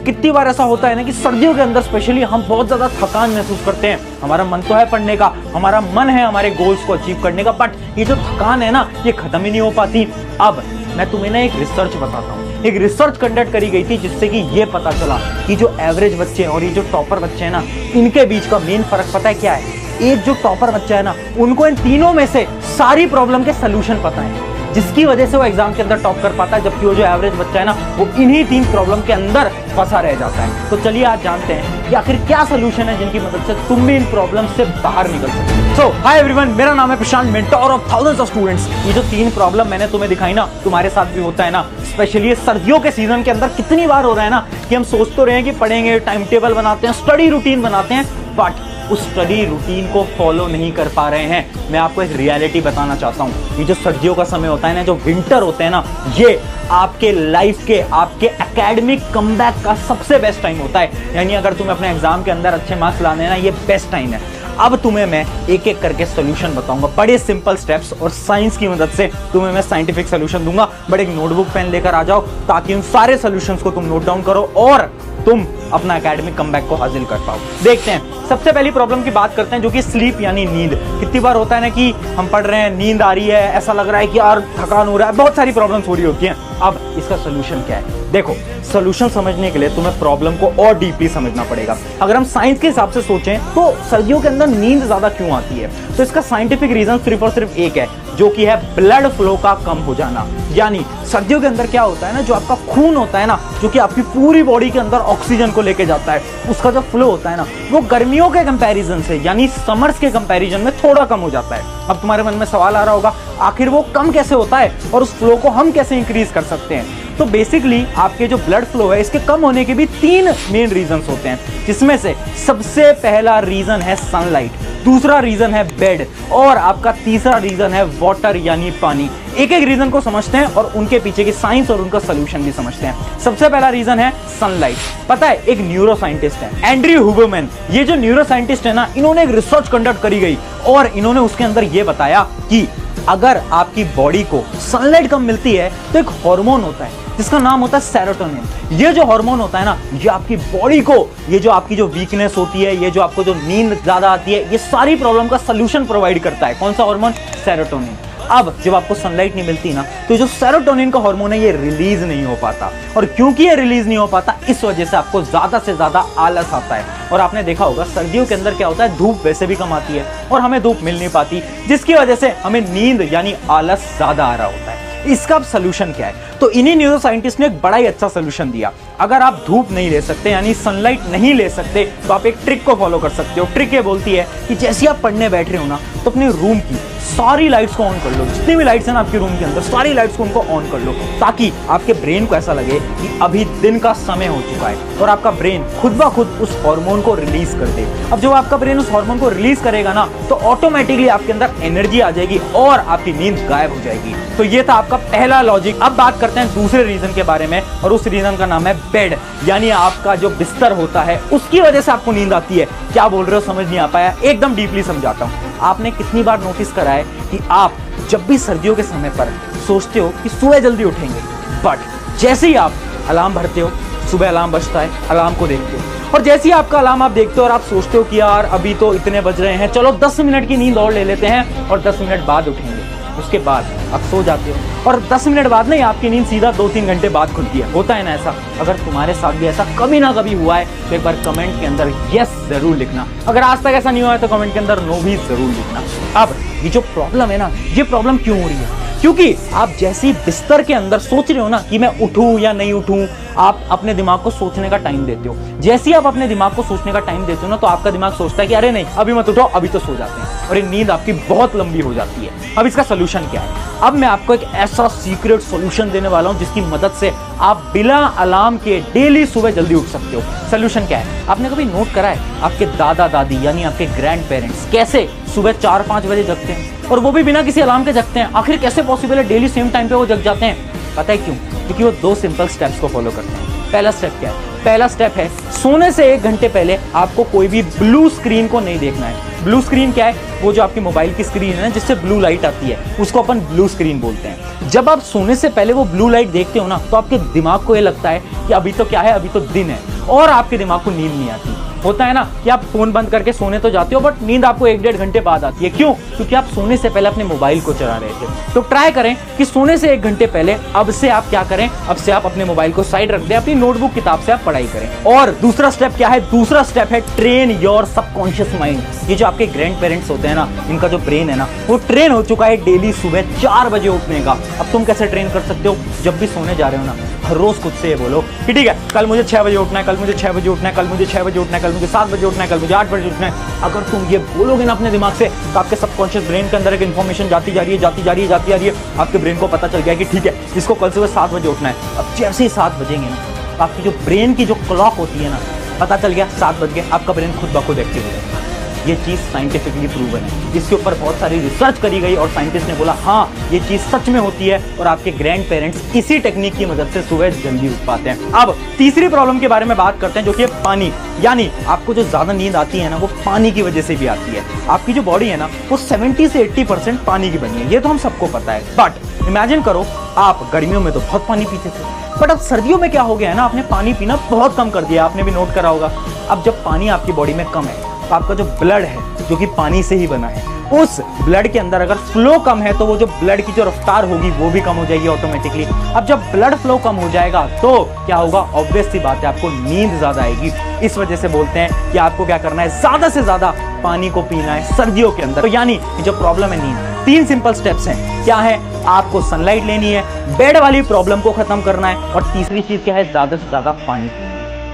कितनी बार ऐसा होता है ना कि सर्दियों के अंदर स्पेशली हम बहुत ज्यादा थकान महसूस करते हैं। हमारा मन तो है पढ़ने का, हमारा मन है हमारे गोल्स को अचीव करने का, बट ये जो थकान है ना ये खत्म ही नहीं हो पाती। अब मैं तुम्हें ना एक रिसर्च बताता हूँ। एक रिसर्च कंडक्ट करी गई थी जिससे कि ये पता चला कि जो एवरेज बच्चे हैं और ये जो टॉपर बच्चे हैं ना, इनके बीच का मेन फर्क पता है क्या है? एक जो टॉपर बच्चा है ना, उनको इन तीनों में से सारी प्रॉब्लम के सोल्यूशन पता है, जिसकी वजह से वो एग्जाम के अंदर टॉप कर पाता है, जबकि वो जो एवरेज बच्चा है ना वो इन्हीं 3 प्रॉब्लम के अंदर फंसा रह जाता है। तो चलिए आज जानते हैं कि आखिर क्या सोल्यूशन है जिनकी मदद से तुम भी इन प्रॉब्लम से बाहर निकल सकते। सो हाय एवरीवन, मेरा नाम है Prashant, mentor of thousands of students. ये जो 3 प्रॉब्लम मैंने तुम्हें दिखाई ना, तुम्हारे साथ भी होता है ना, स्पेशली ये सर्दियों के सीजन के अंदर कितनी बार हो रहा है ना कि हम सोच तो रहे हैं कि पढ़ेंगे, टाइम टेबल बनाते हैं, स्टडी रूटीन बनाते हैं, बट उस स्टडी रूटीन को फॉलो नहीं कर पा रहे हैं। मैं आपको एक रियलिटी बताना चाहता हूँ। ये जो सर्दियों का समय होता है ना, जो विंटर होते हैं ना, ये आपके लाइफ के, आपके एकेडमिक कमबैक का सबसे बेस्ट टाइम होता है। यानी अगर तुम्हें अपने एग्जाम के अंदर अच्छे मार्क्स लाने हैं ना, ये बेस्ट टाइम है। अब तुम्हें मैं एक एक करके सोल्यूशन बताऊंगा, बड़े सिंपल स्टेप्स, और साइंस की मदद से तुम्हें मैं साइंटिफिक सोल्यूशन दूंगा। बट एक नोटबुक पेन लेकर आ जाओ ताकि उन सारे सोल्यूशंस को तुम नोट डाउन करो और तुम अपना एकेडमिक कमबैक को हासिल कर पाओ। देखते हैं, सबसे पहली प्रॉब्लम की बात करते हैं, जो कि स्लीप यानी नींद। कितनी बार होता है ना कि हम पढ़ रहे हैं, नींद आ रही है, ऐसा लग रहा है कि यार थकान हो रहा है, बहुत सारी प्रॉब्लम्स हो रही होती हैं। अब इसका सोल्यूशन क्या है? देखो, सोल्यूशन समझने के लिए तुम्हें प्रॉब्लम को और डीपली समझना पड़ेगा। अगर हम साइंस के हिसाब से सोचें तो सर्दियों के अंदर नींद ज्यादा क्यों आती है, तो इसका साइंटिफिक रीजन सिर्फ और सिर्फ एक है, जो कि है ब्लड फ्लो का कम हो जाना। यानी सर्दियों के अंदर क्या होता है ना, जो आपका खून होता है ना, जो कि आपकी पूरी बॉडी के अंदर ऑक्सीजन को लेके जाता है, उसका जो फ्लो होता है ना, वो गर्मियों के कंपैरिजन से, यानी समर्स के कंपैरिजन में थोड़ा कम हो जाता है। अब तुम्हारे मन में सवाल आ रहा होगा, आखिर वो कम कैसे होता है और उस फ्लो को हम कैसे इंक्रीज कर सकते हैं? तो बेसिकली आपके जो ब्लड फ्लो है, इसके कम होने के भी 3 मेन रीजंस होते हैं, जिसमें से सबसे पहला रीजन है सनलाइट, दूसरा रीजन है बेड, और आपका तीसरा रीजन है वाटर यानी पानी। एक एक रीजन को समझते हैं और उनके पीछे की साइंस और उनका सोल्यूशन भी समझते हैं। सबसे पहला रीजन है सनलाइट। पता है, एक न्यूरो साइंटिस्ट है एंड्रयू हुबरमैन, ये जो न्यूरो साइंटिस्ट है ना, इन्होंने एक रिसर्च कंडक्ट करी गई और इन्होंने उसके अंदर ये बताया कि अगर आपकी बॉडी को सनलाइट कम मिलती है तो एक हार्मोन होता है जिसका नाम होता है सेरोटोनिन। ये जो हार्मोन होता है ना, ये आपकी बॉडी को, ये जो आपकी जो वीकनेस होती है, ये जो आपको जो नींद ज्यादा आती है, ये सारी प्रॉब्लम का सोल्यूशन प्रोवाइड करता है। कौन सा हार्मोन? सेरोटोनिन। अब जब आपको सनलाइट नहीं मिलती ना, तो जो सेरोटोनिन का हार्मोन है ये रिलीज नहीं हो पाता, और क्योंकि ये रिलीज नहीं हो पाता, इस वजह से आपको ज्यादा से ज्यादा आलस आता है। और आपने देखा होगा सर्दियों के अंदर क्या होता है, धूप वैसे भी कम आती है और हमें धूप मिल नहीं पाती, जिसकी वजह से हमें नींद यानी आलस ज्यादा आ रहा होता है। इसका अब सोल्यूशन क्या है? तो इन्हीं न्यूरो साइंटिस्ट ने एक बड़ा ही अच्छा सोल्यूशन दिया। अगर आप धूप नहीं ले सकते, यानी सनलाइट नहीं ले सकते, तो आप एक ट्रिक को फॉलो कर सकते हो। ट्रिक ये बोलती है कि जैसे आप पढ़ने बैठ रहे हो ना, तो अपने रूम की सारी लाइट्स को ऑन कर लो। जितनी भी लाइट्स हैं ना आपके रूम के अंदर, सारी लाइट्स को उनको ऑन कर लो, ताकि आपके ब्रेन को ऐसा लगे कि अभी दिन का समय हो चुका है, और आपका ब्रेन खुद ब खुद उस हार्मोन को रिलीज कर दे। अब जब आपका ब्रेन उस हार्मोन को रिलीज करेगा ना, तो ऑटोमेटिकली आपके अंदर एनर्जी आ जाएगी और आपकी नींद गायब हो जाएगी। तो ये था आपका पहला लॉजिक। अब बात करते हैं दूसरे रीजन के बारे में, और उस रीजन का नाम है बेड, यानी आपका जो बिस्तर होता है, उसकी वजह से आपको नींद आती है। क्या बोल रहे हो, समझ नहीं आ पाया? एकदम डीपली समझाता हूं। आपने कितनी बार नोटिस करा है कि आप जब भी सर्दियों के समय पर सोचते हो कि सुबह जल्दी उठेंगे, बट जैसे ही आप अलार्म भरते हो, सुबह अलार्म बजता है, अलार्म को देखते हो, और जैसे ही आपका अलार्म आप देखते हो और आप सोचते हो कि यार अभी तो इतने बज रहे हैं, चलो 10 मिनट की नींद और ले लेते हैं और 10 मिनट बाद उठेंगे, उसके बाद आप सो जाते हो, और 10 मिनट बाद नहीं, आपकी नींद सीधा 2-3 घंटे बाद खुलती है। होता है ना ऐसा? अगर तुम्हारे साथ भी ऐसा कभी ना कभी हुआ है तो एक बार कमेंट के अंदर यस जरूर लिखना। अगर आज तक ऐसा नहीं हुआ है तो कमेंट के अंदर नो भी जरूर लिखना। अब ये जो प्रॉब्लम है ना, ये प्रॉब्लम क्यों हो रही है? क्योंकि आप जैसे ही बिस्तर के अंदर सोच रहे हो ना कि मैं उठूं या नहीं उठूं, आप अपने दिमाग को सोचने का टाइम देते हो। जैसे ही आप अपने दिमाग को सोचने का टाइम देते हो ना, तो आपका दिमाग सोचता है कि अरे नहीं, अभी मत उठो, अभी तो सो जाते हैं, और ये नींद आपकी बहुत लंबी हो जाती है। अब इसका सोल्यूशन क्या है? अब मैं आपको एक ऐसा सीक्रेट सोल्यूशन देने वाला हूं जिसकी मदद से आप बिना अलार्म के डेली सुबह जल्दी उठ सकते हो। सोल्यूशन क्या है? आपने कभी नोट करा है आपके दादा दादी यानी आपके ग्रैंड पेरेंट्स कैसे सुबह 4-5 बजे जगते हैं, और वो भी बिना किसी अलार्म के जगते हैं? आखिर कैसे पॉसिबल है डेली सेम टाइम पे वो जग जाते हैं? पता है क्यों? क्योंकि वो 2 सिंपल स्टेप्स को फॉलो करते हैं। पहला स्टेप क्या है? पहला स्टेप है सोने से 1 घंटे पहले आपको कोई भी ब्लू स्क्रीन को नहीं देखना है। ब्लू स्क्रीन क्या है? वो जो आपकी मोबाइल की स्क्रीन है जिससे ब्लू लाइट आती है, उसको अपन ब्लू स्क्रीन बोलते हैं। जब आप सोने से पहले वो ब्लू लाइट देखते हो ना, तो आपके दिमाग को ये लगता है कि अभी तो क्या है, अभी तो दिन है, और आपके दिमाग को नींद नहीं आती। होता है ना कि आप फोन बंद करके सोने तो जाते हो, बट नींद आपको 1-1.5 घंटे बाद आती है। क्यों? क्योंकि आप सोने से पहले अपने मोबाइल को चला रहे थे। तो ट्राई करें कि सोने से 1 घंटे पहले अब से आप क्या करें, अब से आप अपने मोबाइल को साइड रख दें, अपनी नोटबुक किताब से आप पढ़ाई करें। और दूसरा स्टेप क्या है? दूसरा स्टेप है ट्रेन योर सबकॉन्शियस माइंड। ये जो आपके ग्रैंड पेरेंट्स होते हैं ना, इनका जो ब्रेन है ना, वो ट्रेन हो चुका है डेली सुबह 4 बजे उठने का। अब तुम कैसे ट्रेन कर सकते हो? जब भी सोने जा रहे हो ना, हर रोज खुद से ये बोलो कि ठीक है, कल मुझे 6 बजे उठना है, कल मुझे 6 बजे उठना है, कल मुझे 6 बजे उठना है, कल मुझे 7 बजे उठना है, कल मुझे 8 बजे उठना है। अगर तुम ये बोलोगे ना अपने दिमाग से, तो आपके सबकॉन्शियस ब्रेन के अंदर एक इन्फॉर्मेशन जाती जा रही है, जाती जा रही है, जाती जा रही है। आपके ब्रेन को पता चल गया कि ठीक है, इसको कल सुबह 7 बजे उठना है। अब जैसे ही 7 बजेंगे ना, तो आपकी जो ब्रेन की जो क्लॉक होती है ना, पता चल गया 7 बज गए, आपका ब्रेन खुद ब खुद एक्टिव हो जाएगा। ये चीज़ साइंटिफिकली प्रूवन है। इसके ऊपर बहुत सारी रिसर्च करी गई और साइंटिस्ट ने बोला हाँ, ये चीज़ सच में होती है, और आपके ग्रैंड पेरेंट्स इसी टेक्निक की मदद से सुबह जल्दी उठ पाते हैं। अब तीसरी प्रॉब्लम के बारे में बात करते हैं, जो कि है पानी। यानी आपको जो ज़्यादा नींद आती है ना, वो पानी की वजह से भी आती है। आपकी जो बॉडी है ना, वो 70 से 80% पानी की बनी है, ये तो हम सबको पता है। बट इमेजिन करो, आप गर्मियों में तो बहुत पानी पीते थे, बट अब सर्दियों में क्या हो गया है ना, आपने पानी पीना बहुत कम कर दिया। आपने भी नोट करा होगा। अब जब पानी आपकी बॉडी में कम है, तो आपका जो ब्लड है, जो कि पानी से ही बना है, उस ब्लड के अंदर अगर फ्लो कम है, तो वो जो ब्लड की जो रफ्तार होगी वो भी कम हो जाएगी ऑटोमेटिकली। अब जब ब्लड फ्लो कम हो जाएगा तो क्या होगा? ऑब्वियस सी बात है, आपको नींद ज्यादा आएगी। इस वजह से बोलते हैं कि आपको क्या करना है, ज्यादा से ज्यादा पानी को पीना है सर्दियों के अंदर। तो यानी जो प्रॉब्लम है नींद, 3 सिंपल स्टेप्स हैं। क्या है? आपको सनलाइट लेनी है, बेड वाली प्रॉब्लम को खत्म करना है, और तीसरी चीज क्या है? ज्यादा से ज्यादा पानी।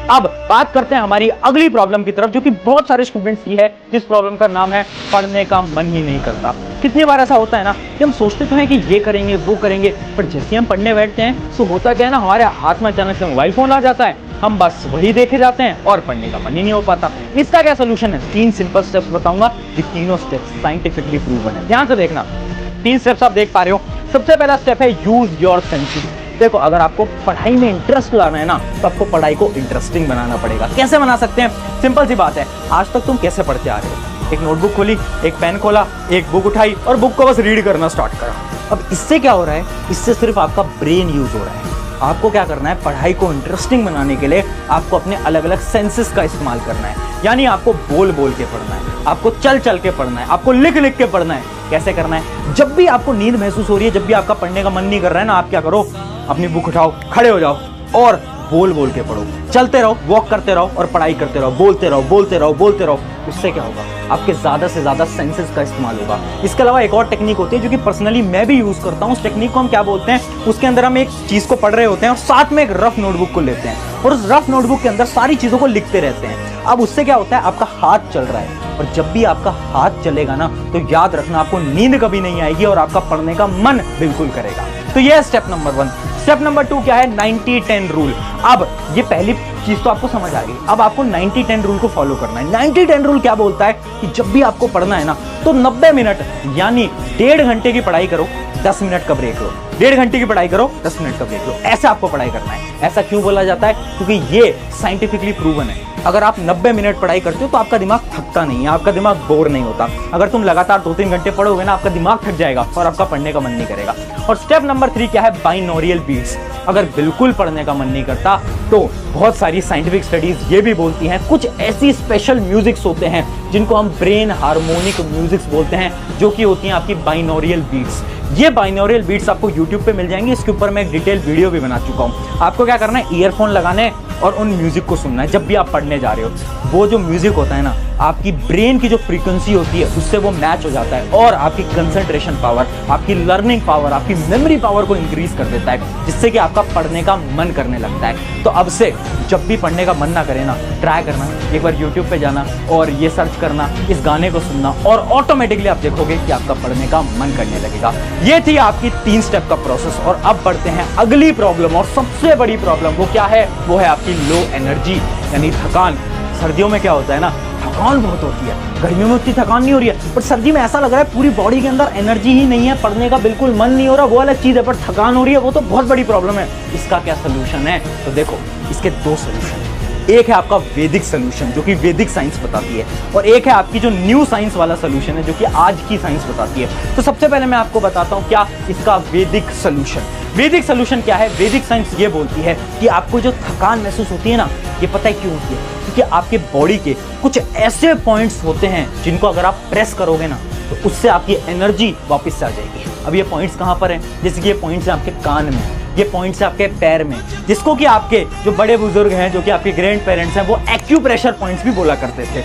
अब बात करते हैं हमारी अगली प्रॉब्लम की तरफ, जो कि बहुत सारे स्टूडेंट्स की है, जिस प्रॉब्लम का नाम है पढ़ने का मन ही नहीं करता। कितनी बार ऐसा होता है ना कि हम सोचते तो हैं कि ये करेंगे वो करेंगे, पर जैसे हम पढ़ने बैठते हैं तो होता क्या है ना, हमारे हाथ में अचानक से मोबाइल फोन आ जाता है, हम बस वही देखे जाते हैं और पढ़ने का मन ही नहीं हो पाता। इसका क्या सोल्यूशन है? 3 सिंपल स्टेप्स बताऊंगा। ये तीनों स्टेप्स साइंटिफिकली प्रूवन है। ध्यान से देखना, 3 स्टेप्स आप देख पा रहे हो। सबसे पहला स्टेप है यूज योर सेंसेस। देखो, अगर आपको पढ़ाई में इंटरेस्ट लाना है ना, तो आपको पढ़ाई को इंटरेस्टिंग बनाना पड़ेगा। कैसे बना सकते हैं? सिंपल सी बात है, आज तक तुम कैसे पढ़ते आ रहे हो? एक नोटबुक खोली, एक पेन खोला, एक बुक उठाई और बुक को बस रीड करना स्टार्ट करा। अब इससे क्या हो रहा है? इससे सिर्फ आपका ब्रेन यूज हो रहा है। आपको क्या करना है? पढ़ाई को इंटरेस्टिंग बनाने के लिए आपको अपने अलग अलग सेंसेस का इस्तेमाल करना है। यानी आपको बोल बोल के पढ़ना है, आपको चल चल के पढ़ना है, आपको लिख लिख के पढ़ना है। कैसे करना है? जब भी आपको नींद महसूस हो रही है, जब भी आपका पढ़ने का मन नहीं कर रहा है ना, आप क्या करो? अपनी बुक उठाओ, खड़े हो जाओ और बोल बोल के पढ़ो। चलते रहो, वॉक करते रहो और पढ़ाई करते रहो, बोलते रहो, बोलते रहो, बोलते रहो। उससे क्या होगा? आपके ज्यादा से ज्यादा सेंसेस का इस्तेमाल होगा। इसके अलावा एक और टेक्निक होती है, जो कि पर्सनली मैं भी यूज करता हूँ। उस टेक्निक को हम क्या बोलते हैं? उसके अंदर हम एक चीज को पढ़ रहे होते हैं और साथ में एक रफ नोटबुक को लेते हैं, और उस रफ नोटबुक के अंदर सारी चीजों को लिखते रहते हैं। अब उससे क्या होता है? आपका हाथ चल रहा है, और जब भी आपका हाथ चलेगा ना, तो याद रखना, आपको नींद कभी नहीं आएगी और आपका पढ़ने का मन बिल्कुल करेगा। तो यह है स्टेप नंबर 1। स्टेप नंबर 2 क्या है? 90-10 रूल। अब ये पहली चीज तो आपको समझ आ गई। अब आपको 90-10 रूल को फॉलो करना है। 90-10 रूल क्या बोलता है कि जब भी आपको पढ़ना है ना, तो 90 मिनट यानी 1.5 घंटे की पढ़ाई करो, 10 मिनट का ब्रेक लो। 1.5 घंटे की पढ़ाई करो, 10 मिनट का ब्रेक लो। ऐसे आपको पढ़ाई करना है। ऐसा क्यों बोला जाता है? क्योंकि ये साइंटिफिकली प्रूवन है। अगर आप 90 मिनट पढ़ाई करते हो तो आपका दिमाग थकता नहीं है, आपका दिमाग बोर नहीं होता। अगर तुम लगातार 2-3 घंटे पढ़ोगे ना, आपका दिमाग थक जाएगा और आपका पढ़ने का मन नहीं करेगा। और स्टेप नंबर 3 क्या है? बाइनोरियल बीट्स। अगर बिल्कुल पढ़ने का मन नहीं करता, तो बहुत सारी साइंटिफिक स्टडीज ये भी बोलती हैं, कुछ ऐसी स्पेशल म्यूजिक्स होते हैं जिनको हम ब्रेन हार्मोनिक म्यूजिक्स बोलते हैं, जो कि होती हैं आपकी बाइनोरियल बीट्स। ये बाइनोरियल बीट्स आपको YouTube पे मिल जाएंगी। इसके ऊपर मैं एक डिटेल वीडियो भी बना चुका हूँ। आपको क्या करना है? ईयरफोन लगाने और उन म्यूजिक को सुनना है जब भी आप पढ़ने जा रहे हो। वो जो म्यूजिक होता है ना, आपकी ब्रेन की जो फ्रीक्वेंसी होती है उससे वो मैच हो जाता है, और आपकी कंसंट्रेशन पावर, आपकी लर्निंग पावर, आपकी मेमोरी पावर को इंक्रीज कर देता है, जिससे कि आपका पढ़ने का मन करने लगता है। तो अब से जब भी पढ़ने का मन ना करे ना, ट्राई करना, एक बार YouTube पे जाना और ये सर्च करना, इस गाने को सुनना, और ऑटोमेटिकली आप देखोगे कि आपका पढ़ने का मन करने लगेगा। ये थी आपकी 3 स्टेप का प्रोसेस। और अब बढ़ते हैं अगली प्रॉब्लम, और सबसे बड़ी प्रॉब्लम। वो क्या है? वो है आपकी लो एनर्जी, यानी थकान। सर्दियों में क्या होता है ना थकान बहुत होती है। गर्मियों में उतनी थकान नहीं हो रही है, पर सर्दी में ऐसा लग रहा है पूरी बॉडी के अंदर एनर्जी ही नहीं है, पढ़ने का बिल्कुल मन नहीं हो रहा, वो अलग चीज़ है, पर थकान हो रही है, वो तो बहुत बड़ी प्रॉब्लम है। इसका क्या सोल्यूशन है? तो देखो, इसके दो सोल्यूशन है। एक है आपका वैदिक सोल्यूशन जो कि वैदिक साइंस बताती है, और एक है आपकी जो न्यू साइंस वाला सोल्यूशन है जो कि आज की साइंस बताती है। तो सबसे पहले मैं आपको बताता हूं क्या इसका वैदिक सोल्यूशन। वैदिक सोल्यूशन क्या है? वैदिक साइंस ये बोलती है कि आपको जो थकान महसूस होती है ना, ये पता है क्यों होती है? क्योंकि आपके बॉडी के कुछ ऐसे पॉइंट्स होते हैं जिनको अगर आप प्रेस करोगे ना तो उससे आपकी एनर्जी वापस से आ जाएगी। अब ये पॉइंट्स कहाँ पर हैं? जैसे कि ये पॉइंट्स हैं आपके कान में, ये पॉइंट्स है आपके पैर में, जिसको कि आपके जो बड़े बुजुर्ग हैं, जो कि आपके ग्रैंड पेरेंट्स हैं, वो एक्यूप्रेशर पॉइंट्स भी बोला करते थे।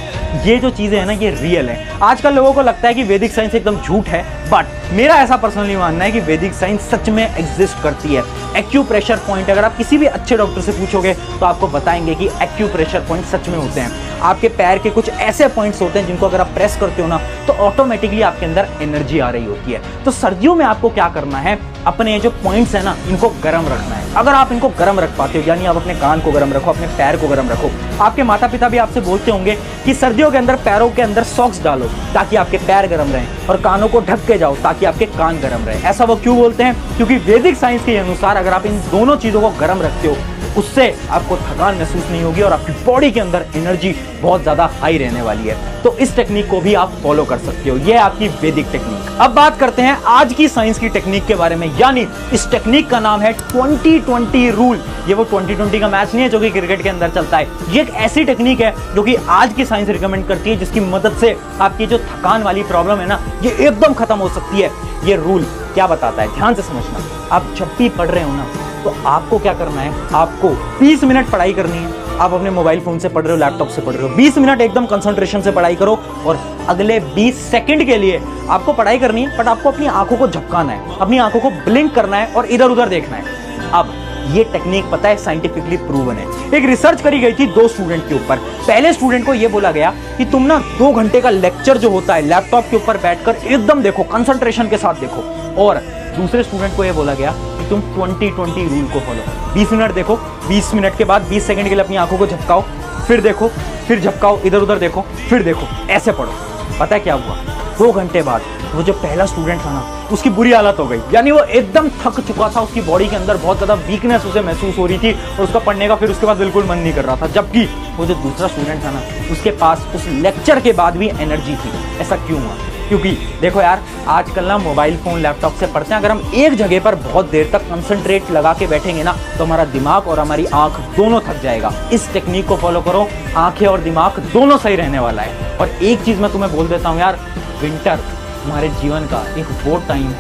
ये जो चीज़ें हैं ना, ये रियल है। आजकल लोगों को लगता है कि वैदिक साइंस एकदम झूठ है, बट मेरा ऐसा पर्सनली मानना है कि वैदिक साइंस सच में एग्जिस्ट करती है। एक्यूप्रेशर पॉइंट अगर आप किसी भी अच्छे डॉक्टर से पूछोगे तो आपको बताएंगे कि एक्यूप्रेशर पॉइंट सच में होते हैं। आपके पैर के कुछ ऐसे पॉइंट्स होते हैं जिनको अगर आप प्रेस करते हो ना तो ऑटोमेटिकली आपके अंदर एनर्जी आ रही होती है। तो सर्दियों में आपको क्या करना है? अपने जो पॉइंट्स है ना, इनको गर्म रखना है। अगर आप इनको गर्म रख पाते हो, यानी आप अपने कान को गर्म रखो, अपने पैर को गर्म रखो। आपके माता पिता भी आपसे बोलते होंगे कि सर्दियों के अंदर पैरों के अंदर सॉक्स डालो ताकि आपके पैर गर्म रहें, और कानों को ढक के जाओ ताकि आपके कान गर्म रहे। ऐसा वो क्यों बोलते हैं? क्योंकि वैदिक साइंस के अनुसार अगर आप इन दोनों चीजों को गर्म रखते हो, उससे आपको थकान महसूस नहीं होगी और आपकी बॉडी के अंदर एनर्जी बहुत ज्यादा हाई रहने वाली है। तो इस टेक्निक को भी आप फॉलो कर सकते हो। यह है आपकी वैदिक टेक्निक। अब बात करते हैं आज की साइंस की टेक्निक के बारे में, यानी इस टेक्निक का नाम है 20-20 रूल। ये वो 20-20 का मैच नहीं है जो कि क्रिकेट के अंदर चलता है। ये एक ऐसी टेक्निक है जो कि आज की साइंस रिकमेंड करती है, जिसकी मदद से आपकी जो थकान वाली प्रॉब्लम है ना, ये एकदम खत्म हो सकती है। ये रूल क्या बताता है, ध्यान से समझना। आप जब भी पढ़ रहे हो ना, तो आपको क्या करना है? आपको 20 मिनट पढ़ाई करनी है। आप अपने मोबाइल फोन से पढ़ रहे हो, लैपटॉप से पढ़ रहे हो, 20 मिनट एकदम कंसंट्रेशन से पढ़ाई करो, और अगले 20 सेकंड के लिए आपको पढ़ाई करनी है, बट आपको अपनी आंखों को झपकाना है, अपनी आंखों को ब्लिंक करना है और इधर उधर देखना है। अब ये टेक्निक पता है साइंटिफिकली प्रूवन है। एक रिसर्च करी गई थी 2 स्टूडेंट के ऊपर। पहले स्टूडेंट को ये बोला गया कि तुम ना 2 घंटे का लेक्चर जो होता है लैपटॉप के ऊपर बैठकर एकदम देखो, कंसंट्रेशन के साथ देखो, और दूसरे स्टूडेंट को ये बोला गया कि तुम 20-20 रूल को फॉलो करो। 20 मिनट देखो, 20 मिनट के बाद 20 सेकंड के लिए अपनी आंखों को झपकाओ, फिर देखो, फिर झपकाओ, इधर उधर देखो, फिर देखो, ऐसे पढ़ो। पता है क्या हुआ? 2 घंटे बाद वो जो पहला स्टूडेंट था ना, उसकी बुरी हालत हो गई, यानी वो एकदम थक चुका था, उसकी बॉडी के अंदर बहुत ज्यादा वीकनेस उसे महसूस हो रही थी और उसका पढ़ने का फिर उसके बाद बिल्कुल मन नहीं कर रहा था। जबकि वो जो दूसरा स्टूडेंट था ना, उसके पास उस लेक्चर के बाद भी एनर्जी थी। ऐसा क्यों हुआ? क्योंकि देखो यार, आजकल ना मोबाइल फोन लैपटॉप से पढ़ते हैं, अगर हम एक जगह पर बहुत देर तक कंसंट्रेट लगा के बैठेंगे ना, तो हमारा दिमाग और हमारी आंख दोनों थक जाएगा। इस टेक्निक को फॉलो करो, आंखें और दिमाग दोनों सही रहने वाला है। और एक चीज मैं तुम्हें बोल देता हूँ यार, विंटर तुम्हारे जीवन का एक वो टाइम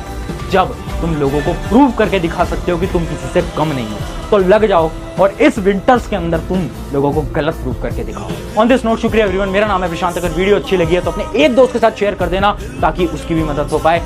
जब तुम लोगों को प्रूव करके दिखा सकते हो कि तुम किसी से कम नहीं हो। तो लग जाओ और इस विंटर्स के अंदर तुम लोगों को गलत प्रूव करके दिखाओ। ऑन दिस नोट, शुक्रिया एवरीवन। मेरा नाम है प्रशांत। अगर वीडियो अच्छी लगी है तो अपने एक दोस्त के साथ शेयर कर देना ताकि उसकी भी मदद हो पाए।